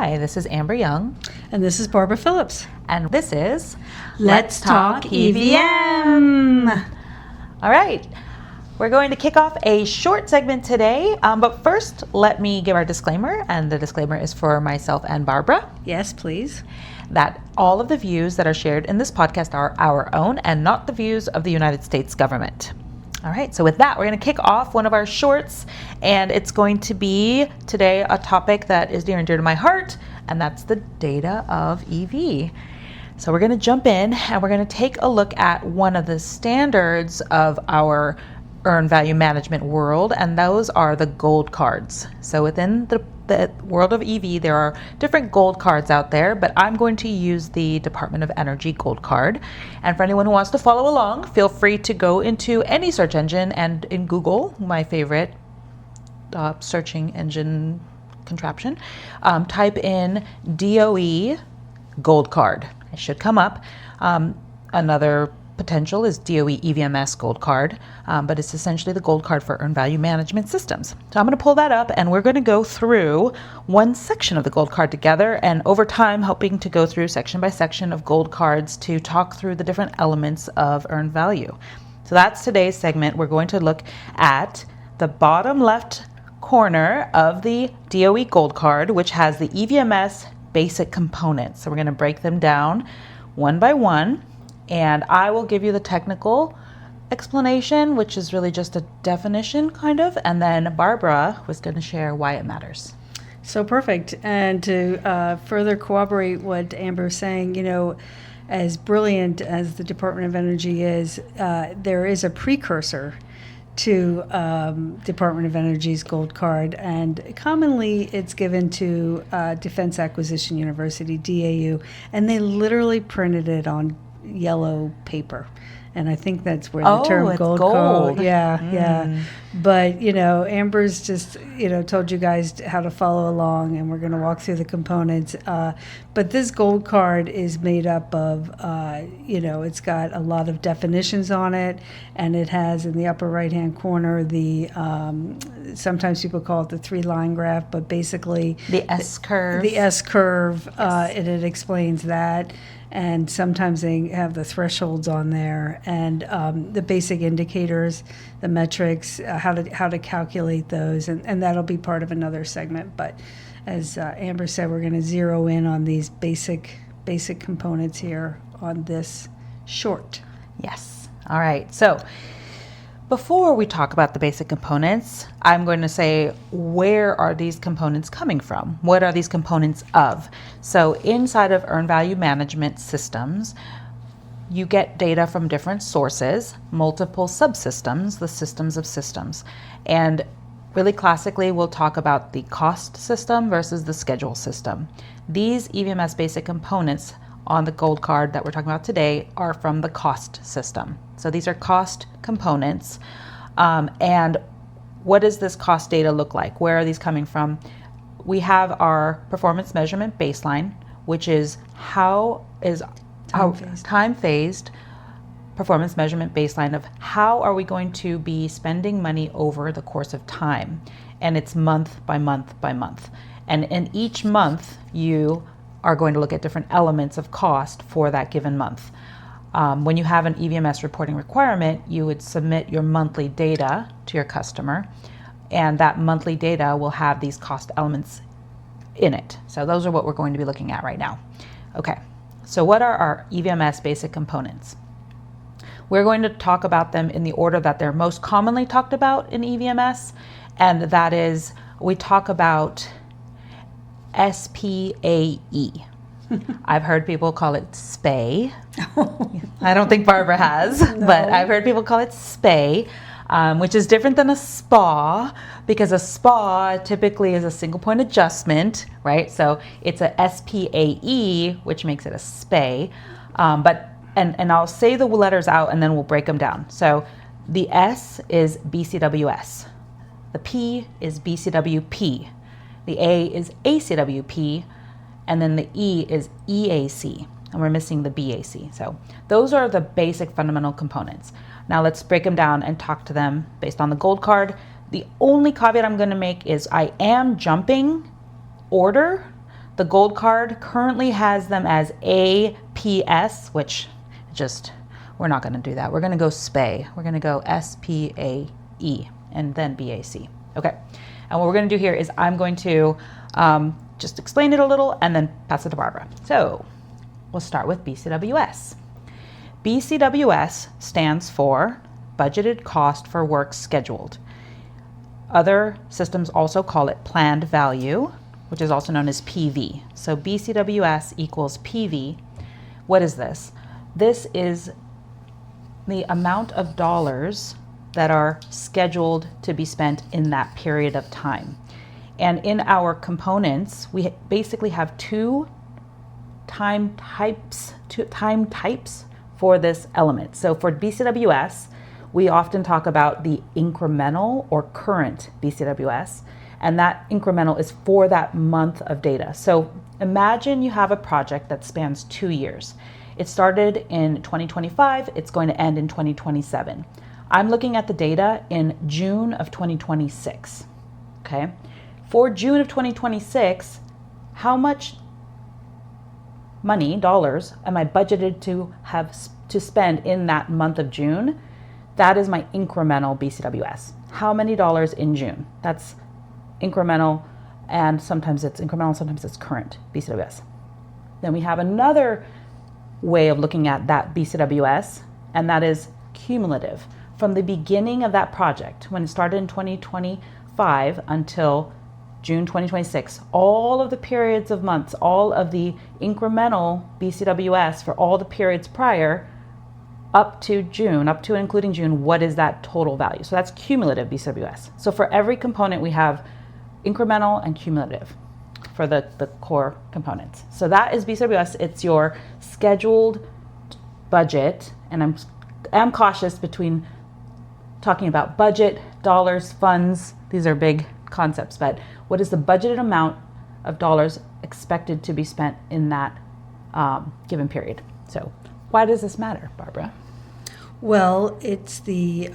Hi, this is Amber Young. And this is Barbara Phillips. And this is Let's Talk EVM. All right, we're going to kick off a short segment today, but first let me give our disclaimer, and the disclaimer is for myself and Barbara. Yes, please. That all of the views that are shared in this podcast are our own and not the views of the United States government. All right, so with that, we're going to kick off one of our shorts, and it's going to be today a topic that is near and dear to my heart, and that's the data of EV. So we're going to jump in, and we're going to take a look at one of the standards of our earned value management world, and those are the gold cards. So within the world of EV, there are different gold cards out there, but I'm going to use the Department of Energy gold card. And for anyone who wants to follow along, feel free to go into any search engine and in Google, my favorite searching engine contraption, type in DOE gold card. It should come up. Another potential is DOE EVMS gold card, but it's essentially the gold card for earned value management systems. So I'm going to pull that up, and we're going to go through one section of the gold card together, and over time helping to go through section by section of gold cards to talk through the different elements of earned value. So that's today's segment. We're going to look at the bottom left corner of the DOE gold card, which has the EVMS basic components. So we're going to break them down one by one. And I will give you the technical explanation, which is really just a definition kind of, and then Barbara was going to share why it matters. So perfect. And to further corroborate what Amber is saying, you know, as brilliant as the Department of Energy is, there is a precursor to Department of Energy's gold card, and commonly it's given to Defense Acquisition University, DAU, and they literally printed it on yellow paper, and I think that's where the term gold card. Yeah. But you know, Amber's just told you guys how to follow along, and we're going to walk through the components. But this gold card is made up of it's got a lot of definitions on it, and it has in the upper right hand corner the sometimes people call it the 3-line graph, but basically the S curve. The S curve, yes. And it explains that. And sometimes they have the thresholds on there, and the basic indicators, the metrics, how to calculate those, and that'll be part of another segment. But as Amber said, we're going to zero in on these basic components here on this short. Yes. All right. So before we talk about the basic components, I'm going to say, where are these components coming from? What are these components of? So inside of earned value management systems, you get data from different sources, multiple subsystems, the systems of systems. And really classically, we'll talk about the cost system versus the schedule system. These EVMS basic components on the gold card that we're talking about today are from the cost system. So these are cost components. And what does this cost data look like? Where are these coming from? We have our performance measurement baseline, which is time-phased performance measurement baseline of how are we going to be spending money over the course of time. And it's month by month by month. And in each month, you are going to look at different elements of cost for that given month. When you have an EVMS reporting requirement, you would submit your monthly data to your customer, and that monthly data will have these cost elements in it. So those are what we're going to be looking at right now. Okay, so what are our EVMS basic components? We're going to talk about them in the order that they're most commonly talked about in EVMS, and that is, we talk about SPAE. I've heard people call it SPAE. I don't think Barbara has, No. But I've heard people call it SPAE, which is different than a SPA, because a SPA typically is a single point adjustment, right? So it's a SPAE, which makes it a SPAE. And I'll say the letters out and then we'll break them down. So the S is BCWS. The P is BCWP. The A is ACWP, and then the E is EAC, and we're missing the BAC. So those are the basic fundamental components. Now let's break them down and talk to them based on the gold card. The only caveat I'm going to make is I am jumping order. The gold card currently has them as APS, which we're not going to do that. We're going to go SPAE. We're going to go SPAE and then BAC. Okay. And what we're going to do here is I'm going to just explain it a little and then pass it to Barbara. So we'll start with BCWS. BCWS stands for Budgeted Cost for Work Scheduled. Other systems also call it Planned Value, which is also known as PV. So BCWS equals PV. What is this? This is the amount of dollars that are scheduled to be spent in that period of time. And in our components, we basically have two time types for this element. So for BCWS, we often talk about the incremental or current BCWS, and that incremental is for that month of data. So imagine you have a project that spans 2 years. It started in 2025, it's going to end in 2027. I'm looking at the data in June of 2026, okay? For June of 2026, how much money, dollars, am I budgeted to have to spend in that month of June? That is my incremental BCWS. How many dollars in June? That's incremental, and sometimes it's incremental, sometimes it's current BCWS. Then we have another way of looking at that BCWS, and that is cumulative. From the beginning of that project, when it started in 2025 until June 2026, all of the periods of months, all of the incremental BCWS for all the periods prior up to June, up to and including June, what is that total value? So that's cumulative BCWS. So for every component, we have incremental and cumulative for the core components. So that is BCWS. It's your scheduled budget, and I'm cautious between talking about budget, dollars, funds. These are big concepts, but what is the budgeted amount of dollars expected to be spent in that given period? So why does this matter, Barbara? Well, it's the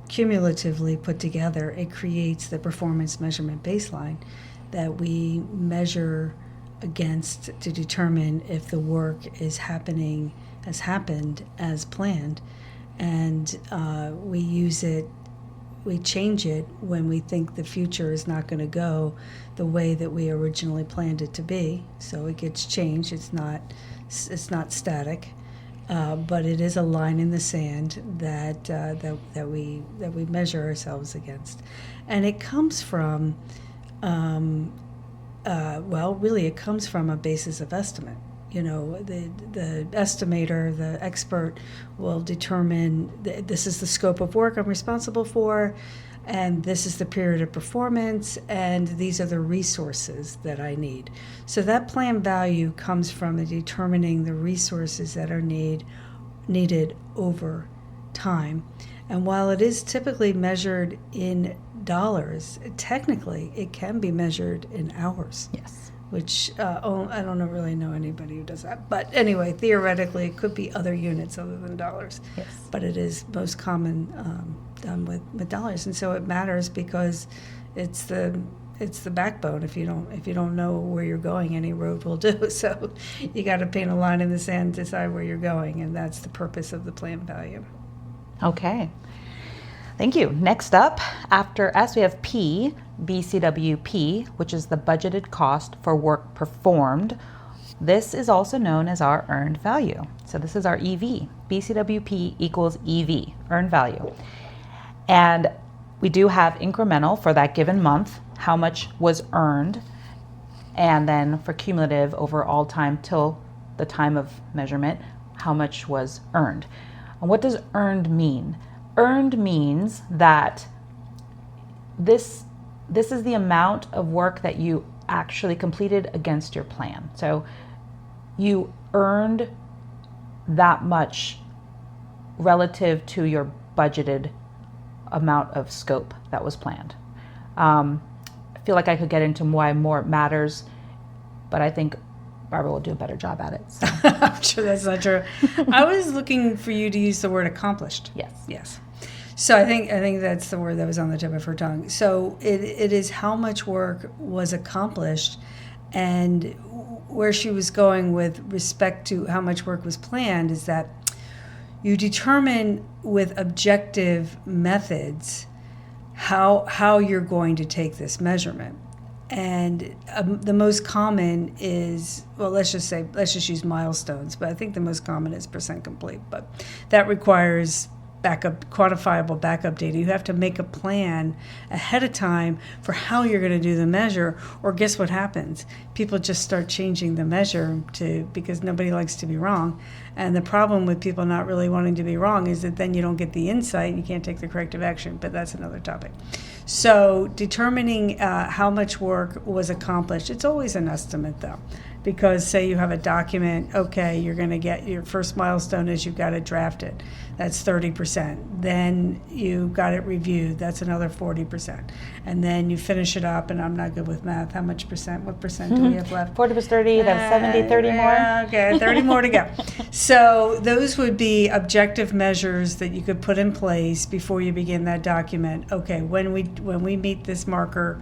cumulatively put together, it creates the performance measurement baseline that we measure against to determine if the work has happened as planned. And we use it, we change it when we think the future is not going to go the way that we originally planned it to be. So it gets changed. It's not static, but it is a line in the sand that we measure ourselves against, and it comes from, really, it comes from a basis of estimate. You know, the estimator, the expert will determine this is the scope of work I'm responsible for, and this is the period of performance, and these are the resources that I need. So that plan value comes from determining the resources that are needed over time. And while it is typically measured in dollars, technically it can be measured in hours. Yes. Which I don't really know anybody who does that. But anyway, theoretically, it could be other units other than dollars. Yes. But it is most common done with dollars, and so it matters because it's the backbone. If you don't know where you're going, any road will do. So you got to paint a line in the sand, decide where you're going, and that's the purpose of the plan value. Okay. Thank you. Next up, after S, we have P, BCWP, which is the budgeted cost for work performed. This is also known as our earned value. So this is our EV. BCWP equals EV, earned value. And we do have incremental for that given month, how much was earned, and then for cumulative over all time till the time of measurement, how much was earned. And what does earned mean? Earned means that this is the amount of work that you actually completed against your plan. So you earned that much relative to your budgeted amount of scope that was planned. I feel like I could get into why more matters, but I think Barbara will do a better job at it. So. I'm sure that's not true. I was looking for you to use the word accomplished. Yes. So I think that's the word that was on the tip of her tongue. So it is how much work was accomplished And where she was going with respect to how much work was planned is that you determine with objective methods how you're going to take this measurement. And the most common is, well, let's just use milestones, but I think the most common is percent complete. But that requires quantifiable backup data. You have to make a plan ahead of time for how you're going to do the measure, or guess what happens? People just start changing the measure because nobody likes to be wrong. And the problem with people not really wanting to be wrong is that then you don't get the insight and you can't take the corrective action, but that's another topic. So determining how much work was accomplished, it's always an estimate though. Because say you have a document, okay, you're going to get your first milestone is you've got it drafted. That's 30%. Then you got it reviewed. That's another 40%. And then you finish it up, and I'm not good with math. How much percent? What percent do we have left? 40 plus 30, that's 70, 30 more. Okay, 30 more to go. So those would be objective measures that you could put in place before you begin that document. Okay, when we meet this marker,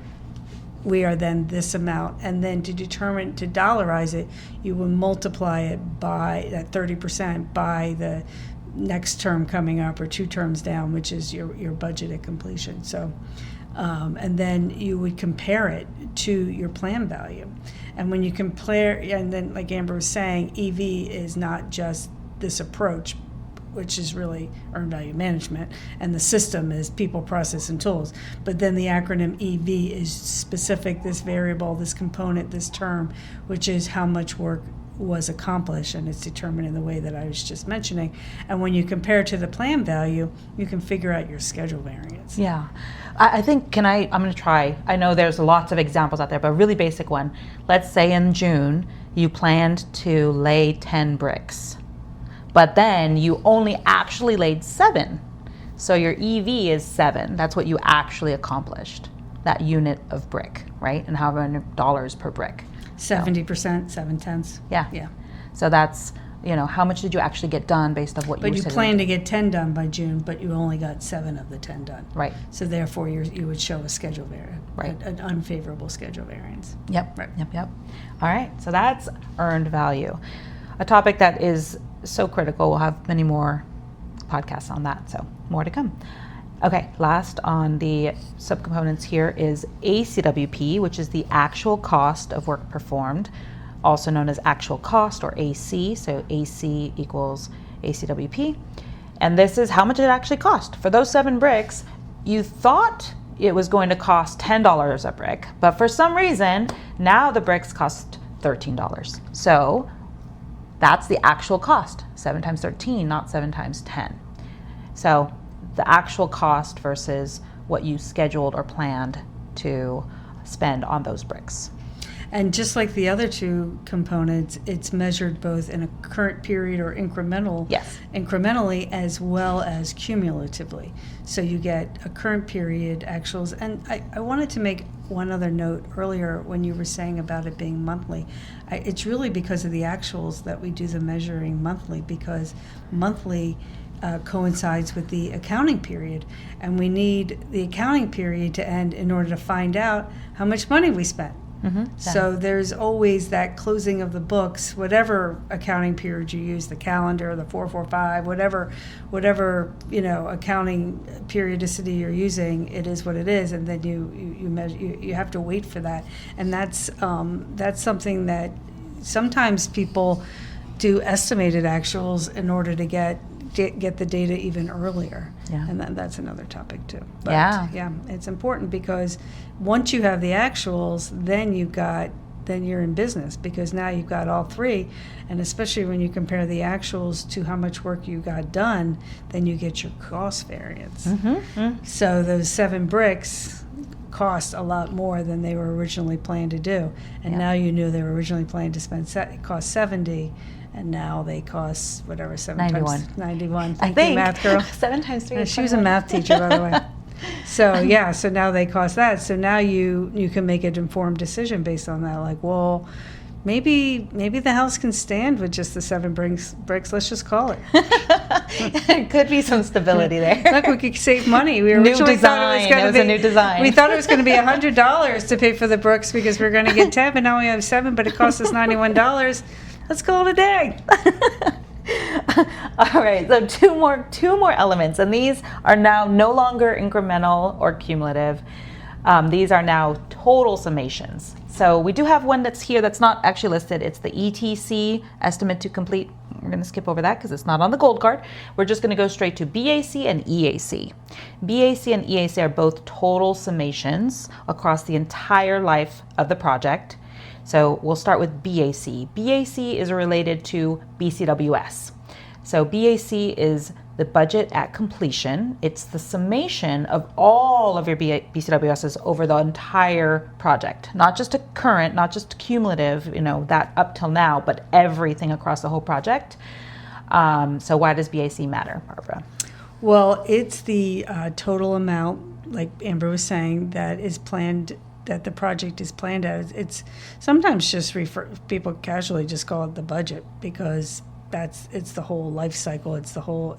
we are then this amount, and then to dollarize it, you will multiply it by that 30% by the next term coming up or 2 terms down, which is your budget at completion. So, and then you would compare it to your plan value. And when you compare, and then like Amber was saying, EV is not just this approach, which is really earned value management, and the system is people, process, and tools. But then the acronym EV is specific, this variable, this component, this term, which is how much work was accomplished, and it's determined in the way that I was just mentioning. And when you compare to the plan value, you can figure out your schedule variance. Yeah. I think, I'm going to try. I know there's lots of examples out there, but a really basic one. Let's say in June, you planned to lay 10 bricks. But then you only actually laid 7. So your EV is 7. That's what you actually accomplished, that unit of brick, right? And how many dollars per brick? 70%, 7/10. Yeah. Yeah. So that's, how much did you actually get done based on what But you you planned to get 10 done by June, but you only got 7 of the 10 done. Right. So therefore you would show a schedule variance, right? An unfavorable schedule variance. Yep. Right. Yep. All right. So that's earned value, a topic that is so critical. We'll have many more podcasts on that, so more to come. Okay, last on the subcomponents here is ACWP, which is the actual cost of work performed, also known as actual cost, or AC. So AC equals ACWP. And this is how much it actually cost. For those 7 bricks, you thought it was going to cost $10 a brick, but for some reason, now the bricks cost $13. So that's the actual cost, 7 times 13, not 7 times 10. So the actual cost versus what you scheduled or planned to spend on those bricks. And just like the other 2 components, it's measured both in a current period or incrementally as well as cumulatively. So you get a current period actuals. And I wanted to make one other note earlier when you were saying about it being monthly. It's really because of the actuals that we do the measuring monthly, because monthly coincides with the accounting period, and we need the accounting period to end in order to find out how much money we spent. Mm-hmm. So there's always that closing of the books, whatever accounting period you use, the calendar, the 445, whatever accounting periodicity you're using, it is what it is, and then you measure. You have to wait for that, and that's something that sometimes people do estimated actuals in order to get the data even earlier. Yeah. And that's another topic too. But yeah, it's important because once you have the actuals, then you're in business, because now you've got all 3, and especially when you compare the actuals to how much work you got done, then you get your cost variance. Mm-hmm. So those 7 bricks cost a lot more than they were originally planned to do, and now you knew they were originally planned to cost 70. And now they cost whatever, 91. 91. I think. Math girl. 7 times 3 is She was a math teacher, by the way. So now they cost that. So now you can make an informed decision based on that. Like, well, maybe the house can stand with just the 7 bricks. Let's just call it. There could be some stability there. Look, we could save money. We New originally thought design. It was a new design. We thought it was going to be $100 to pay for the bricks because we're going to get 10, but now we have 7, but it costs us $91. Let's call it a day. All right, so two more elements, and these are now no longer incremental or cumulative. These are now total summations. So we do have one that's here that's not actually listed. It's the ETC, estimate to complete. We're going to skip over that because it's not on the gold card. We're just going to go straight to BAC and EAC. BAC and EAC are both total summations across the entire life of the project. So we'll start with BAC. BAC is related to BCWS. So BAC is the budget at completion. It's the summation of all of your BCWSs over the entire project, not just a current, not just cumulative, that up till now, but everything across the whole project. So why does BAC matter, Barbara? Well, it's the total amount, like Amber was saying, that is planned, that the project is planned as. It's sometimes just people casually just call it the budget because it's the whole life cycle, it's the whole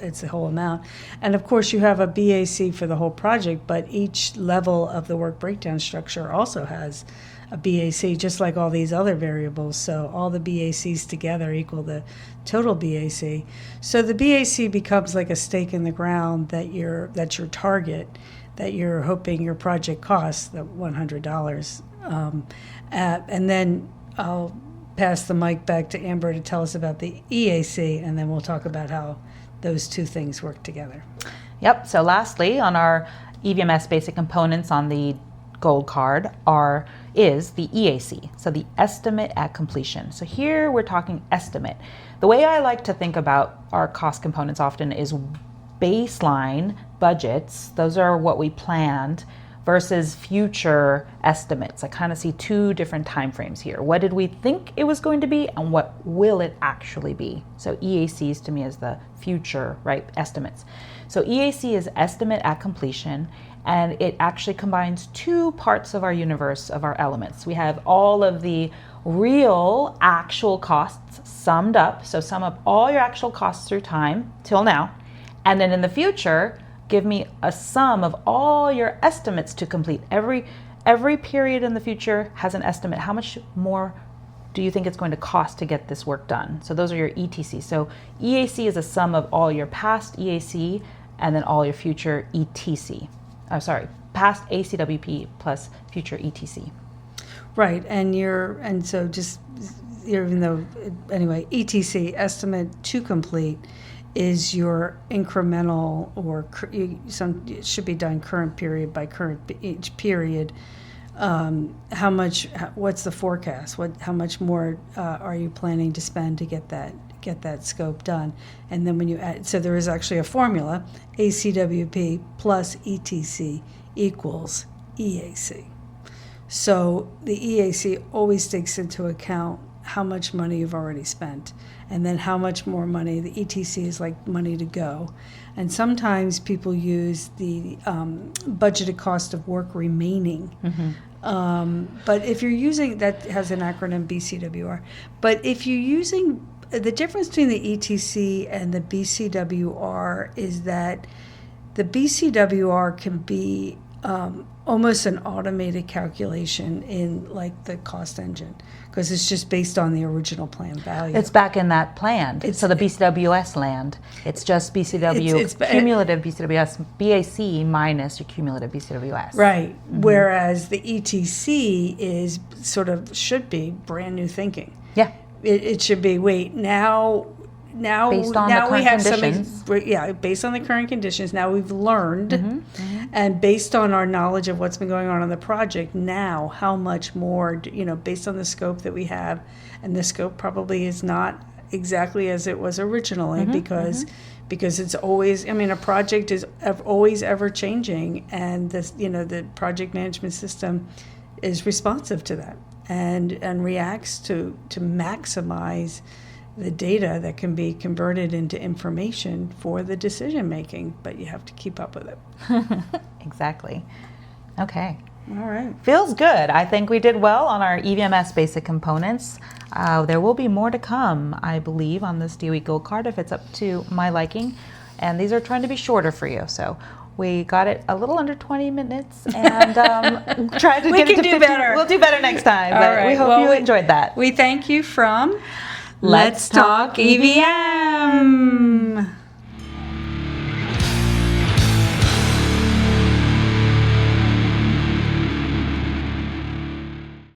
amount. And of course you have a BAC for the whole project, but each level of the work breakdown structure also has a BAC, just like all these other variables. So all the BACs together equal the total BAC. So the BAC becomes like a stake in the ground that's your target, that you're hoping your project costs, the $100. And then I'll pass the mic back to Amber to tell us about the EAC, and then we'll talk about how those two things work together. Yep, so lastly, on our EVMS basic components on the gold card is the EAC, so the estimate at completion. So here we're talking estimate. The way I like to think about our cost components often is baseline budgets. Those are what we planned versus future estimates. I kind of see two different time frames here. What did we think it was going to be and what will it actually be? So EACs to me is the future, right, estimates. So EAC is estimate at completion, and it actually combines two parts of our universe of our elements. We have all of the real actual costs summed up. So sum up all your actual costs through time till now. And then in the future, give me a sum of all your estimates to complete. Every period in the future has an estimate. How much more do you think it's going to cost to get this work done? So those are your ETC. So EAC is a sum of all your past EAC and then all your future ETC. Past ACWP plus future ETC. Right, ETC, estimate to complete, is your incremental, or it should be done current period by current each period. What's the forecast? How much more are you planning to spend to get that scope done? And then when you add, so there is actually a formula, ACWP plus ETC equals EAC. So the EAC always takes into account how much money you've already spent, and then how much more money. The ETC is like money to go. And sometimes people use the budgeted cost of work remaining. Mm-hmm. But if you're using, that has an acronym BCWR, but if you're using, the difference between the ETC and the BCWR is that the BCWR can be almost an automated calculation in like the cost engine, because it's just based on the original plan value. It's back in that plan. So the BCWS land, it's just cumulative BCWS, BAC minus your cumulative BCWS. Right. Mm-hmm. Whereas the ETC should be brand new thinking. Yeah. It should be, based on the current conditions. Now we've learned, and based on our knowledge of what's been going on the project, now how much more, based on the scope that we have, and the scope probably is not exactly as it was originally, because it's always, a project is always ever changing, and this, the project management system is responsive to that and reacts to maximize the data that can be converted into information for the decision making, but you have to keep up with it. Exactly. Okay. All right. Feels good. I think we did well on our EVMS basic components. There will be more to come, I believe, on this DOE Gold Card if it's up to my liking. And these are trying to be shorter for you. So we got it a little under 20 minutes and tried to get it to 50. Better. We'll do better next time. All But right. we hope you enjoyed that. We thank you from Let's Talk EVM.